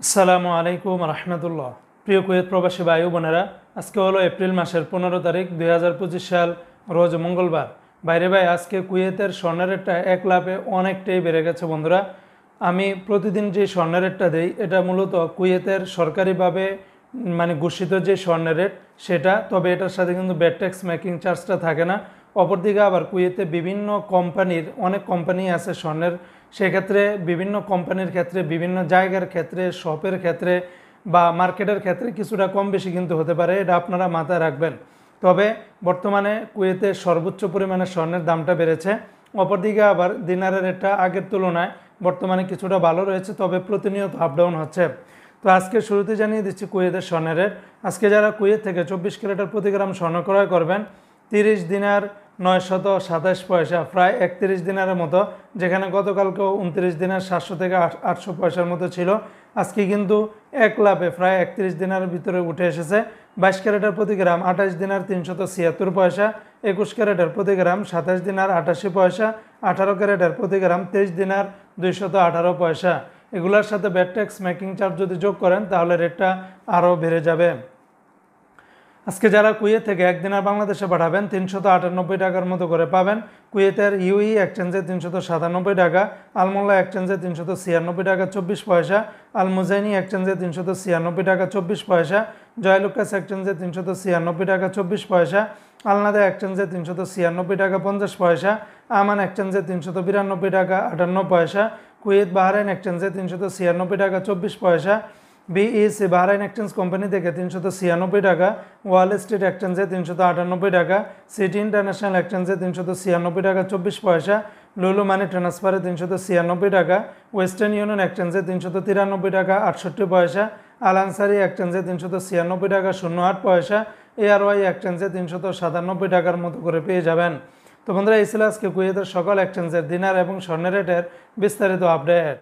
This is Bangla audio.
আসসালামু আলাইকুম রহমতুল্লাহ। প্রিয় কুয়েত প্রবাসী ভাই বোনেরা, আজকে হলো এপ্রিল মাসের 15 তারিখ 2025 সাল, রোজ মঙ্গলবার। বাইরে ভাই, আজকে কুয়েতের স্বর্ণের রেটটা এক লাফে অনেকটাই বেড়ে গেছে বন্ধুরা। আমি প্রতিদিন যে স্বর্ণের রেটটা দিই, এটা মূলত কুয়েতের সরকারিভাবে ঘোষিত যে স্বর্ণের রেট সেটা, তবে এটার সাথে কিন্তু ব্যাট ট্যাক্স মেকিং চার্জটা থাকে না। অপরদিকে আবার কুয়েতে বিভিন্ন কোম্পানির অনেক কোম্পানি আছে স্বর্ণের, সেক্ষেত্রে বিভিন্ন কোম্পানির ক্ষেত্রে, বিভিন্ন জায়গার ক্ষেত্রে, শপের ক্ষেত্রে বা মার্কেটের ক্ষেত্রে কিছুটা কম বেশি কিন্তু হতে পারে, এটা আপনারা মাথায় রাখবেন। তবে বর্তমানে কুয়েতে সর্বোচ্চ পরিমাণে স্বর্ণের দামটা বেড়েছে। অপরদিকে আবার দিনারের রেটটা আগের তুলনায় বর্তমানে কিছুটা ভালো রয়েছে, তবে প্রতিনিয়ত আপ ডাউন হচ্ছে। তো আজকে শুরুতে জানিয়ে দিচ্ছি কুয়েতের স্বর্ণের রেট। আজকে যারা কুয়েত থেকে 24 ক্যারেটের প্রতি গ্রাম স্বর্ণ ক্রয় করবেন, 30 দিনার 927 পয়সা, প্রায় 31 দিনারের মতো। যেখানে গতকালকেও 29 দিনার 700 থেকে 800 পয়সার মতো ছিল, আজকে কিন্তু এক লাফে প্রায় 31 দিনারের ভিতরে উঠে এসেছে। 22 ক্যারেটের প্রতি গ্রাম 28 দিনার 376 পয়সা, 21 ক্যারেটের প্রতি গ্রাম 27 দিনার 88 পয়সা, 18 ক্যারেটের প্রতি গ্রাম 23 দিনার 218 পয়সা। এগুলোর সাথে ব্যাট ট্যাক্স মেকিং চার্জ যদি যোগ করেন তাহলে রেটটা আরও বেড়ে যাবে। আজকে যারা কুয়েত থেকে একদিনার বাংলাদেশে পাঠাবেন 398 টাকার মতো করে পাবেন। কুয়েতের ইউই এক্সচেঞ্জে 397 টাকা, আলমোল্লা এক্সচেঞ্জে 396 টাকা 24 পয়সা, আল মুজাইনি এক্সচেঞ্জে 396 টাকা 24 পয়সা, জয়লুকাস এক্সচেঞ্জে 396 টাকা 24 পয়সা, আলনাদা এক্সচেঞ্জে 396 টাকা 50 পয়সা, আমান এক্সচেঞ্জে 392 টাকা 58 পয়সা, কুয়েত বাহরাইন এক্সচেঞ্জে 396 টাকা 24 পয়সা, বিইসি বাহরাইন এক্সচেঞ্জ কোম্পানি থেকে 396 টাকা, ওয়াল স্ট্রিট এক্সচেঞ্জে 398 টাকা, সিটি ইন্টারন্যাশনাল এক্সচেঞ্জে 396 টাকা 24 পয়সা, লুলু মানি ট্রান্সফারে 396 টাকা, ওয়েস্টার্ন ইউনিয়ন এক্সচেঞ্জে 393 টাকা 68 পয়সা, আল আনসারি এক্সচেঞ্জে 396 টাকা 08 পয়সা, এআরওয়াই এক্সচেঞ্জে 397 টাকার মতো করে পেয়ে যাবেন। তো বন্ধুরা, এই ছিল আজকে কুয়েতের সকল এক্সচেঞ্জের দিনার এবং স্বর্ণের রেটের বিস্তারিত আপডেট।